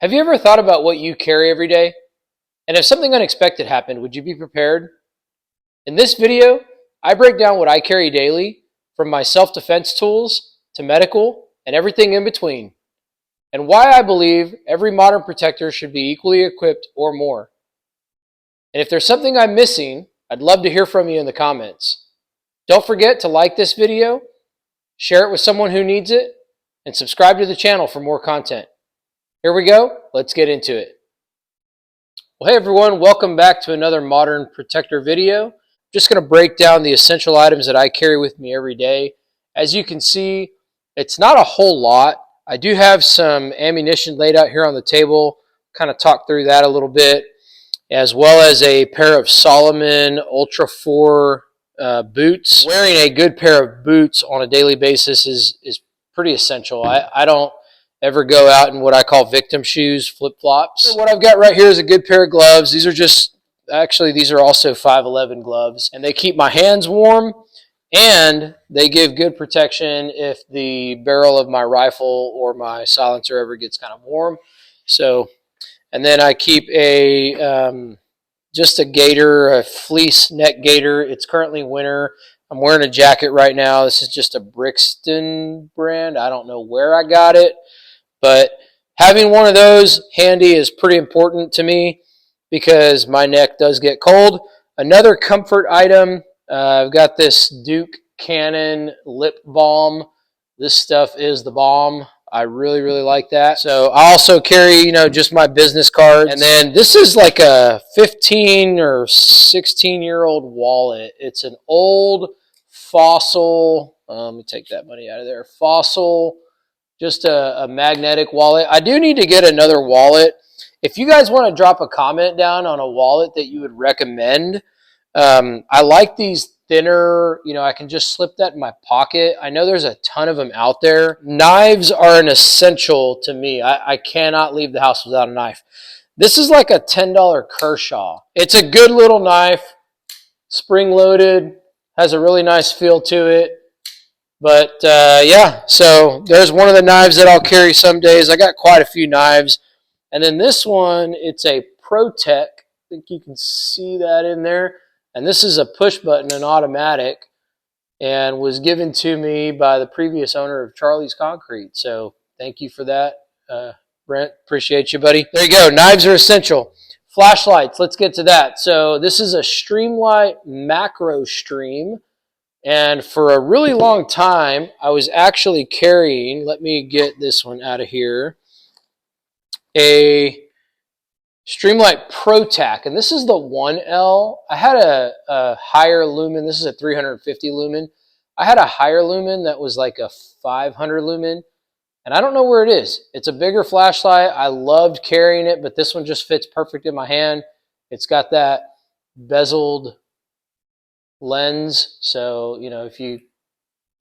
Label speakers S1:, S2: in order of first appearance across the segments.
S1: Have you ever thought about what you carry every day? And if something unexpected happened, would you be prepared? In this video, I break down what I carry daily, from my self-defense tools to medical and everything in between, and why I believe every modern protector should be equally equipped or more. And if there's something I'm missing, I'd love to hear from you in the comments. Don't forget to like this video, share it with someone who needs it, and subscribe to the channel for more content. Here we go. Let's get into it. Well, hey everyone, welcome back to another Modern Protector video. I'm just going to break down the essential items that I carry with me every day. As you can see, it's not a whole lot. I do have some ammunition laid out here on the table, kind of talk through that a little bit, as well as a pair of Salomon Ultra 4 boots. Wearing a good pair of boots on a daily basis is pretty essential. I don't ever go out in what I call victim shoes, flip-flops. So what I've got right here is a good pair of gloves. These are also 511 gloves, and they keep my hands warm, and they give good protection if the barrel of my rifle or my silencer ever gets kind of warm. So, and then I keep just a gaiter, a fleece neck gaiter. It's currently winter. I'm wearing a jacket right now. This is just a Brixton brand. I don't know where I got it, but having one of those handy is pretty important to me because my neck does get cold. Another comfort item, I've got this Duke Cannon lip balm. This stuff is the bomb. I really, really like that. So I also carry, just my business cards. And then this is like a 15 or 16-year-old wallet. It's an old Fossil, let me take that money out of there, Fossil, just a magnetic wallet. I do need to get another wallet. If you guys want to drop a comment down on a wallet that you would recommend, I like these thinner, I can just slip that in my pocket. I know there's a ton of them out there. Knives are an essential to me. I cannot leave the house without a knife. This is like a $10 Kershaw. It's a good little knife, spring-loaded, has a really nice feel to it. But yeah, so there's one of the knives that I'll carry some days. I got quite a few knives. And then this one, it's a ProTech. I think you can see that in there. And this is a push button, an automatic, and was given to me by the previous owner of Charlie's Concrete. So thank you for that, Brent. Appreciate you, buddy. There you go. Knives are essential. Flashlights, let's get to that. So this is a Streamlight Macro Stream. And for a really long time, I was actually carrying, let me get this one out of here, a Streamlight ProTac, and this is the 1L. I had a higher lumen. This is a 350 lumen. I had a higher lumen that was like a 500 lumen, and I don't know where it is. It's a bigger flashlight. I loved carrying it, but this one just fits perfect in my hand. It's got that bezeled lens, so if you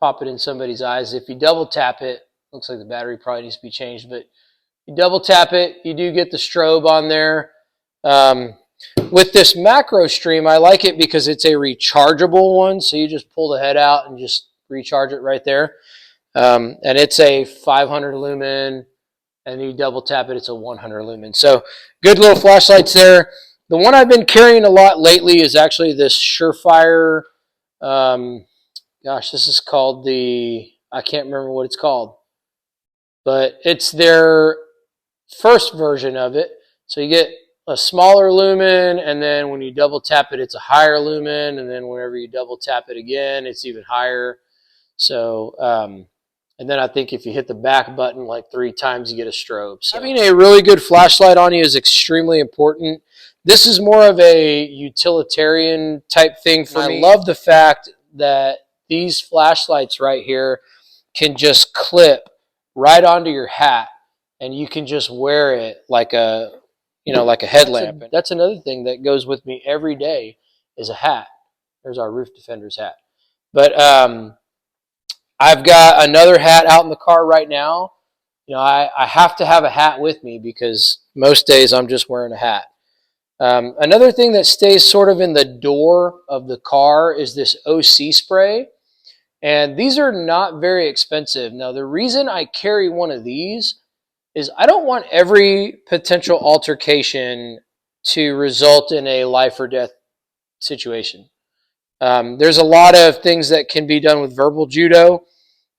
S1: pop it in somebody's eyes, if you double tap it, looks like the battery probably needs to be changed, but you double tap it, you do get the strobe on there. With this Macro Stream, I like it because it's a rechargeable one, so you just pull the head out and just recharge it right there. And it's a 500 lumen, and you double tap it, it's a 100 lumen. So good little flashlights there. The one I've been carrying a lot lately is actually this Surefire, this is called I can't remember what it's called, but it's their first version of it. So you get a smaller lumen, and then when you double tap it, it's a higher lumen, and then whenever you double tap it again, it's even higher. So, and then I think if you hit the back button like 3 times, you get a strobe. So having a really good flashlight on you is extremely important. This is more of a utilitarian type thing for me. I love the fact that these flashlights right here can just clip right onto your hat, and you can just wear it like a, like a headlamp. That's another thing that goes with me every day is a hat. There's our Roof Defenders hat. But I've got another hat out in the car right now. I have to have a hat with me because most days I'm just wearing a hat. Another thing that stays sort of in the door of the car is this OC spray. And these are not very expensive. Now, the reason I carry one of these is I don't want every potential altercation to result in a life or death situation. There's a lot of things that can be done with verbal judo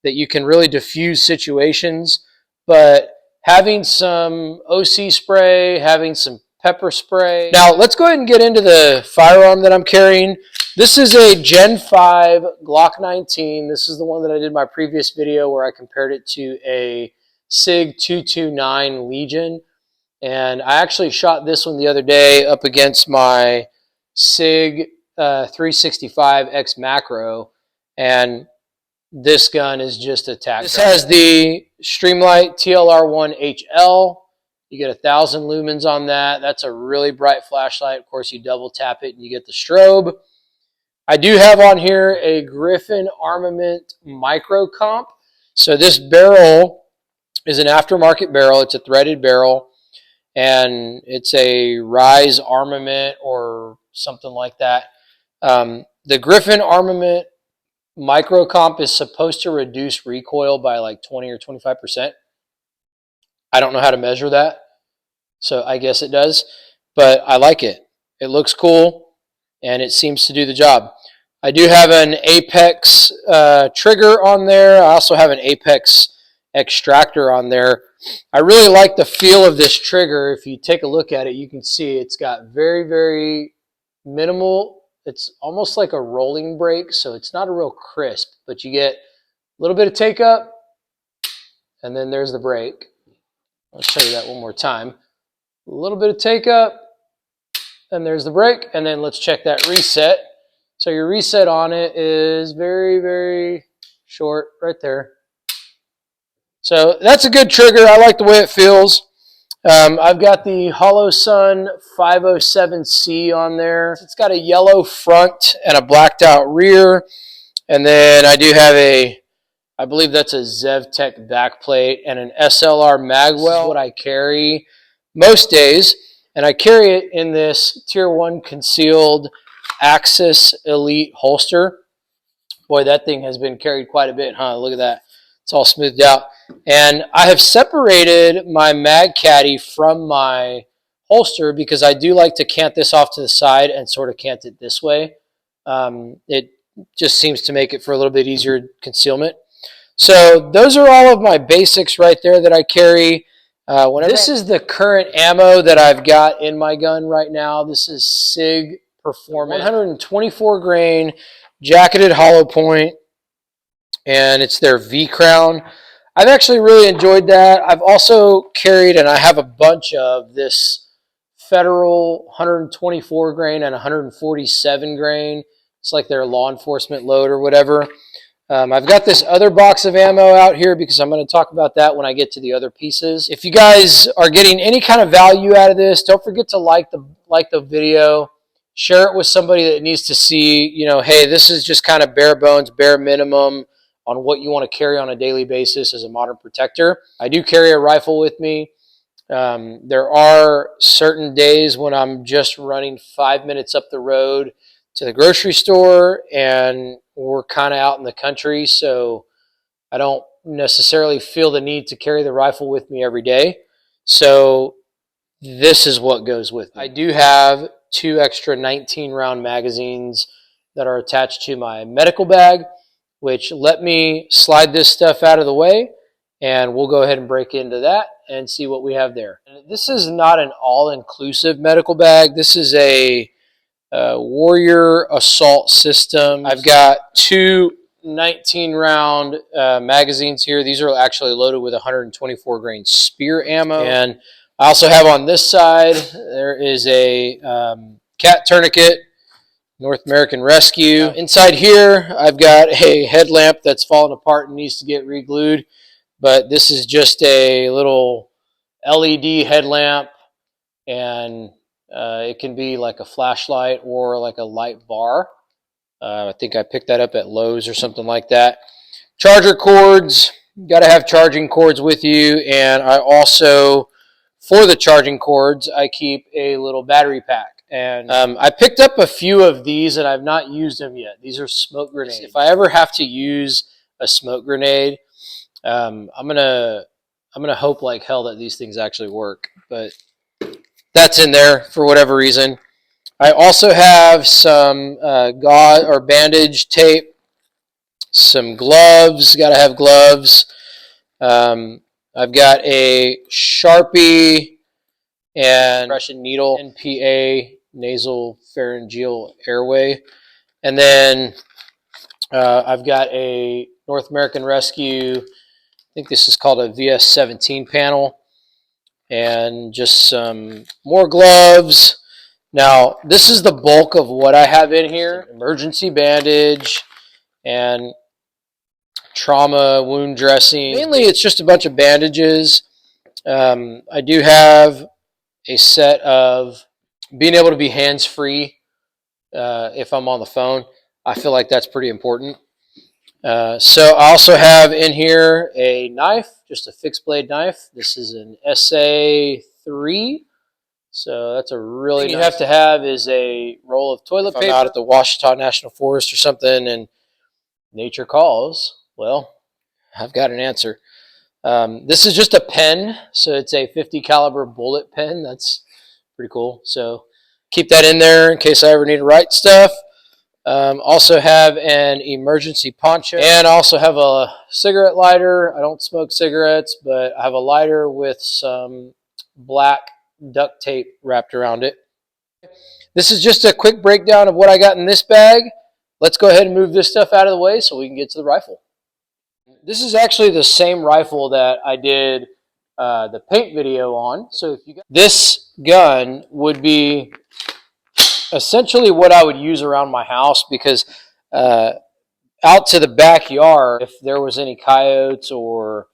S1: that you can really diffuse situations, but having some OC spray, having some pepper spray. Now, let's go ahead and get into the firearm that I'm carrying. This is a Gen 5 Glock 19. This is the one that I did my previous video where I compared it to a SIG 229 Legion. And I actually shot this one the other day up against my SIG 365 X Macro, and this gun is just a tack. This has the Streamlight TLR1 HL. You get 1,000 lumens on that. That's a really bright flashlight. Of course, you double tap it and you get the strobe. I do have on here a Griffin Armament Micro Comp. So this barrel is an aftermarket barrel. It's a threaded barrel, and it's a Rise Armament or something like that. The Griffin Armament Micro Comp is supposed to reduce recoil by like 20 or 25%. I don't know how to measure that, so I guess it does, but I like it. It looks cool, and it seems to do the job. I do have an Apex trigger on there. I also have an Apex extractor on there. I really like the feel of this trigger. If you take a look at it, you can see it's got very, very minimal. It's almost like a rolling brake, so it's not a real crisp, but you get a little bit of take up, and then there's the brake. I'll show you that one more time. A little bit of take up, and there's the brake, and then let's check that reset. So your reset on it is very, very short right there. So that's a good trigger. I like the way it feels. I've got the Holosun 507C on there. It's got a yellow front and a blacked out rear. And then I do have I believe that's a ZevTech backplate and an SLR magwell. This is what I carry most days. And I carry it in this Tier 1 concealed Axis Elite holster. Boy, that thing has been carried quite a bit, huh? Look at that. It's all smoothed out. And I have separated my mag caddy from my holster because I do like to cant this off to the side and sort of cant it this way. It just seems to make it for a little bit easier concealment. So those are all of my basics right there that I carry. This is the current ammo that I've got in my gun right now. This is SIG Performance 124 grain jacketed hollow point, and it's their V Crown. I've actually really enjoyed that. I've also carried, and I have a bunch of this Federal 124 grain and 147 grain. It's like their law enforcement load or whatever. I've got this other box of ammo out here because I'm going to talk about that when I get to the other pieces. If you guys are getting any kind of value out of this, don't forget to like the video. Share it with somebody that needs to see, hey, this is just kind of bare bones, bare minimum on what you want to carry on a daily basis as a modern protector. I do carry a rifle with me. There are certain days when I'm just running 5 minutes up the road to the grocery store, and we're kind of out in the country, so I don't necessarily feel the need to carry the rifle with me every day. So this is what goes with me. I do have 2 extra 19-round magazines that are attached to my medical bag, which let me slide this stuff out of the way, and we'll go ahead and break into that and see what we have there. This is not an all-inclusive medical bag. This is a Warrior Assault System. I've got 2 19-round magazines here. These are actually loaded with 124 grain spear ammo. And I also have on this side, there is a cat tourniquet, North American Rescue. Inside here, I've got a headlamp that's fallen apart and needs to get re-glued, but this is just a little LED headlamp, and it can be like a flashlight or like a light bar. I think I picked that up at Lowe's or something like that. Charger cords, got to have charging cords with you, and I also, for the charging cords, I keep a little battery pack. And I picked up a few of these, and I've not used them yet. These are smoke grenades. If I ever have to use a smoke grenade, I'm gonna hope like hell that these things actually work. But that's in there for whatever reason. I also have some gauze or bandage tape, some gloves. Got to have gloves. I've got a Sharpie and Russian needle, NPA, nasal pharyngeal airway, and then I've got a North American Rescue. I think this is called a VS17 panel, and just some more gloves. Now, this is the bulk of what I have in here: emergency bandage and trauma wound dressing. Mainly, it's just a bunch of bandages. I do have a set of being able to be hands-free if I'm on the phone. I feel like that's pretty important. So I also have in here a knife, just a fixed blade knife. This is an SA3. So that's a really nice. You have to have is a roll of toilet paper. If I'm out at the Ouachita National Forest or something and nature calls, well, I've got an answer. This is just a pen, so it's a 50 caliber bullet pen. That's pretty cool. So keep that in there in case I ever need to write stuff. Also have an emergency poncho, and I also have a cigarette lighter. I don't smoke cigarettes, but I have a lighter with some black duct tape wrapped around it. This is just a quick breakdown of what I got in this bag. Let's go ahead and move this stuff out of the way so we can get to the rifle. This is actually the same rifle that I did the paint video on. So if you got this gun would be essentially what I would use around my house, because out to the backyard, if there was any coyotes or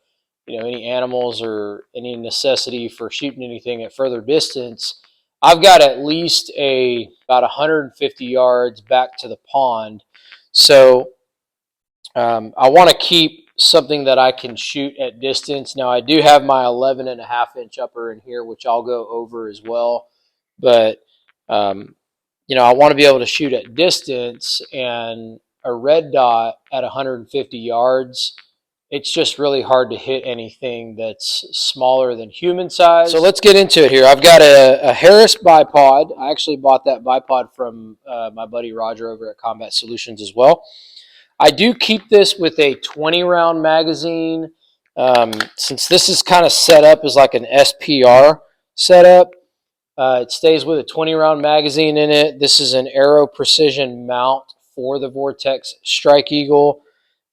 S1: any animals or any necessity for shooting anything at further distance, I've got at least about 150 yards back to the pond. So I want to keep something that I can shoot at distance. Now I do have my 11.5-inch upper in here, which I'll go over as well. But I want to be able to shoot at distance, and a red dot at 150 yards, it's just really hard to hit anything that's smaller than human size. So let's get into it here. I've got a Harris bipod. I actually bought that bipod from my buddy Roger over at Combat Solutions as well. I do keep this with a 20-round magazine. Since this is kind of set up as like an SPR setup, it stays with a 20-round magazine in it. This is an Aero Precision mount for the Vortex Strike Eagle.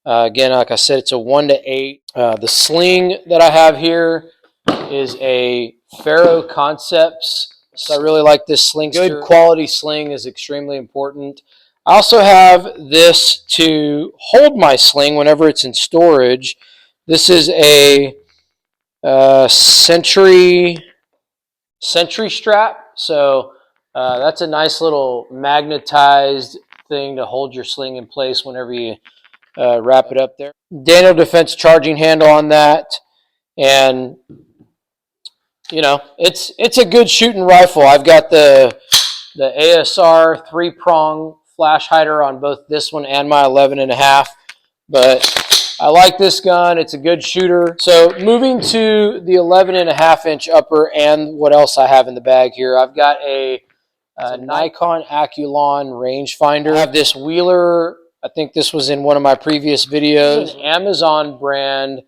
S1: Again, like I said, it's a 1-to-8. The sling that I have here is a Faro Concepts. So I really like this sling. Good quality sling is extremely important. I also have this to hold my sling whenever it's in storage. This is a Century strap. So that's a nice little magnetized thing to hold your sling in place whenever you wrap it up there. Daniel Defense charging handle on that, and it's a good shooting rifle. I've got the ASR 3-prong flash hider on both this one and my 11.5, but I like this gun. It's a good shooter. So moving to the 11.5-inch upper, and what else I have in the bag here, I've got a Nikon Aculon rangefinder. I have this Wheeler. I think this was in one of my previous videos. This is an Amazon brand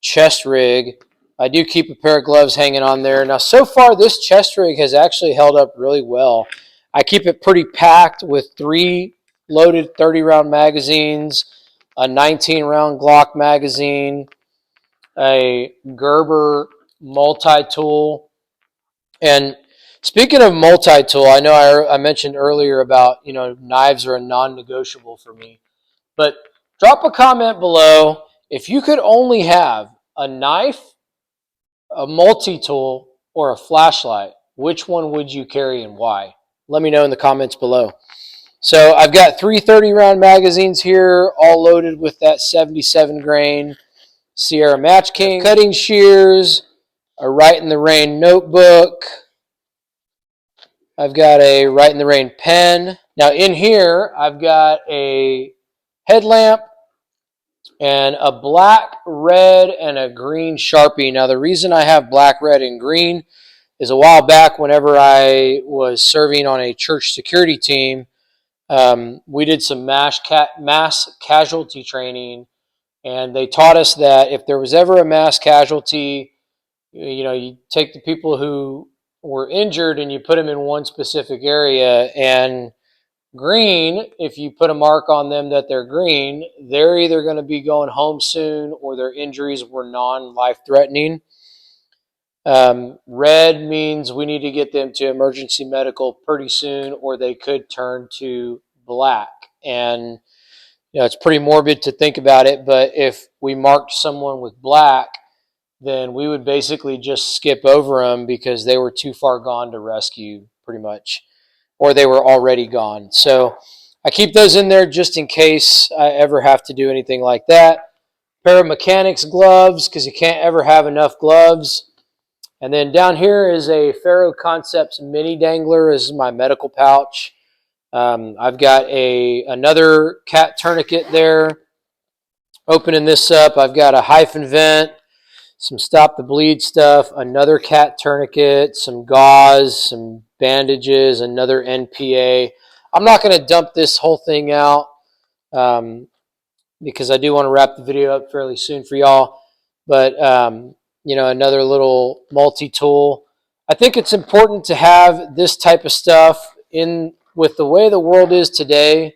S1: chest rig. I do keep a pair of gloves hanging on there. Now, so far, this chest rig has actually held up really well. I keep it pretty packed with 3 loaded 30-round magazines, a 19-round Glock magazine, a Gerber multi-tool. And speaking of multi-tool, I know I mentioned earlier about, knives are a non-negotiable for me. But drop a comment below. If you could only have a knife, a multi-tool, or a flashlight, which one would you carry and why? Let me know in the comments below. So I've got 3 30-round magazines here, all loaded with that 77 grain. Sierra Match King, cutting shears, a Right in the Rain notebook. I've got a Right in the Rain pen. Now in here, I've got a headlamp and a black, red, and a green Sharpie. Now the reason I have black, red, and green is a while back whenever I was serving on a church security team, we did some mass casualty training, and they taught us that if there was ever a mass casualty, you take the people who were injured and you put them in one specific area, and green, if you put a mark on them that they're green, they're either going to be going home soon or their injuries were non-life threatening. Red means we need to get them to emergency medical pretty soon or they could turn to black. And it's pretty morbid to think about it, but if we marked someone with black, then we would basically just skip over them because they were too far gone to rescue, pretty much, or they were already gone. So I keep those in there just in case I ever have to do anything like that. Pair of mechanics gloves, because you can't ever have enough gloves. And then down here is a Faro Concepts mini dangler. This is my medical pouch. I've got another cat tourniquet there. Opening this up, I've got a hyphen vent, some stop the bleed stuff, another cat tourniquet, some gauze, some bandages, another NPA. I'm not going to dump this whole thing out because I do want to wrap the video up fairly soon for y'all. But, another little multi-tool. I think it's important to have this type of stuff with the way the world is today.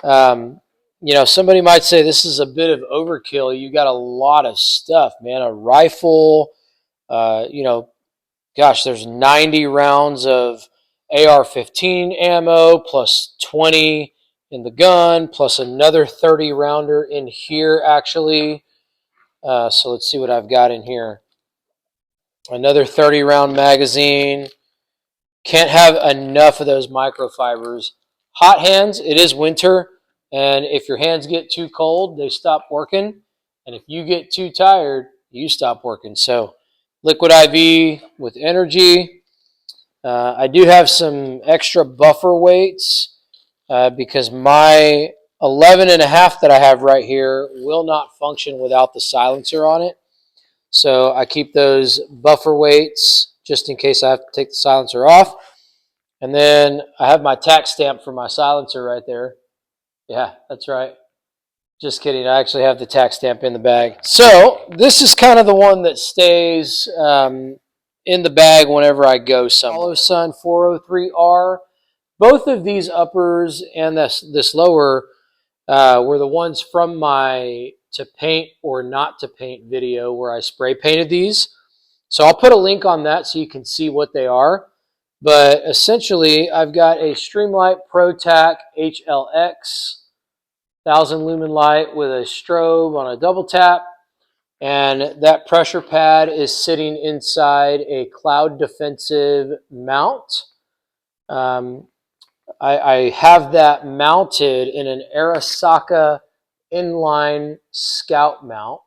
S1: Somebody might say this is a bit of overkill. You got a lot of stuff, man. A rifle, there's 90 rounds of AR-15 ammo plus 20 in the gun, plus another 30 rounder in here, actually. So let's see what I've got in here. Another 30 round magazine. Can't have enough of those microfibers. Hot hands, it is winter, and if your hands get too cold, they stop working. And if you get too tired, you stop working. So liquid IV with energy. I do have some extra buffer weights because my 11.5 that I have right here will not function without the silencer on it. So I keep those buffer weights just in case I have to take the silencer off. And then I have my tax stamp for my silencer right there. Yeah, that's right. Just kidding. I actually have the tax stamp in the bag. So this is kind of the one that stays in the bag whenever I go somewhere. Hollow Sun 403R. Both of these uppers and this lower were the ones from my to paint or not to paint video where I spray painted these. So I'll put a link on that so you can see what they are. But essentially, I've got a Streamlight ProTac HLX 1000 lumen light with a strobe on a double tap. And that pressure pad is sitting inside a cloud defensive mount. I have that mounted in an Arasaka inline scout mount.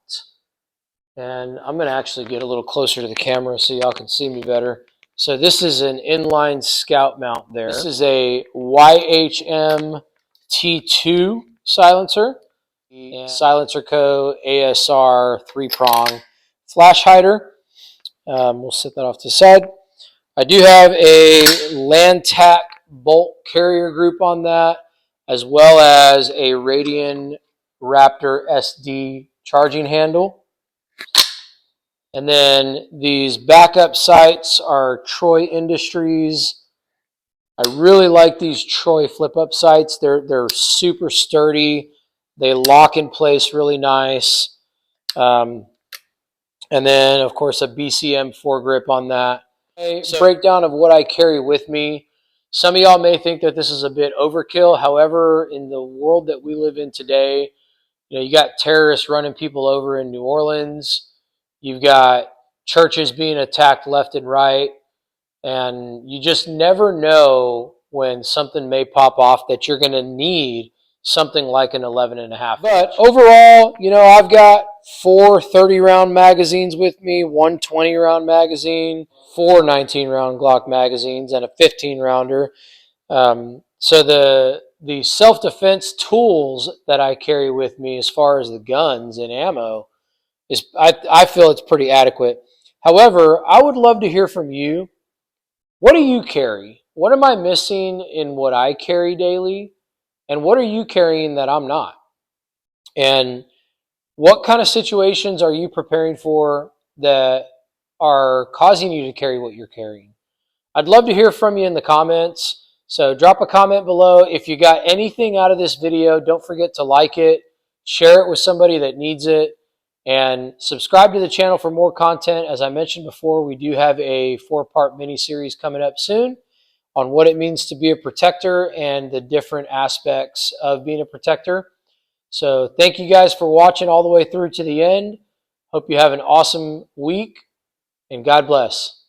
S1: And I'm going to actually get a little closer to the camera so y'all can see me better. So this is an inline scout mount there. This is a YHM T2 silencer. And Silencer Co. ASR 3-prong flash hider. We'll set that off to the side. I do have a Landtac bolt carrier group on that, as well as a Radian Raptor SD charging handle. And then these backup sights are Troy Industries. I really like these Troy flip-up sights. They're super sturdy. They lock in place really nice. And then, of course, a BCM foregrip on that. So, breakdown of what I carry with me. Some of y'all may think that this is a bit overkill. However, in the world that we live in today, you got terrorists running people over in New Orleans. You've got churches being attacked left and right. And you just never know when something may pop off that you're going to need something like an 11.5. But overall, I've got 4 30-round magazines with me, one 20-round magazine, 4 19-round Glock magazines, and a 15-rounder. So the self-defense tools that I carry with me as far as the guns and ammo is I feel it's pretty adequate. However, I would love to hear from you. What do you carry? What am I missing in what I carry daily? And what are you carrying that I'm not? And what kind of situations are you preparing for that are causing you to carry what you're carrying? I'd love to hear from you in the comments. So drop a comment below. If you got anything out of this video, don't forget to like it, share it with somebody that needs it, and subscribe to the channel for more content. As I mentioned before, we do have a 4-part mini-series coming up soon on what it means to be a protector and the different aspects of being a protector. So thank you guys for watching all the way through to the end. Hope you have an awesome week, and God bless.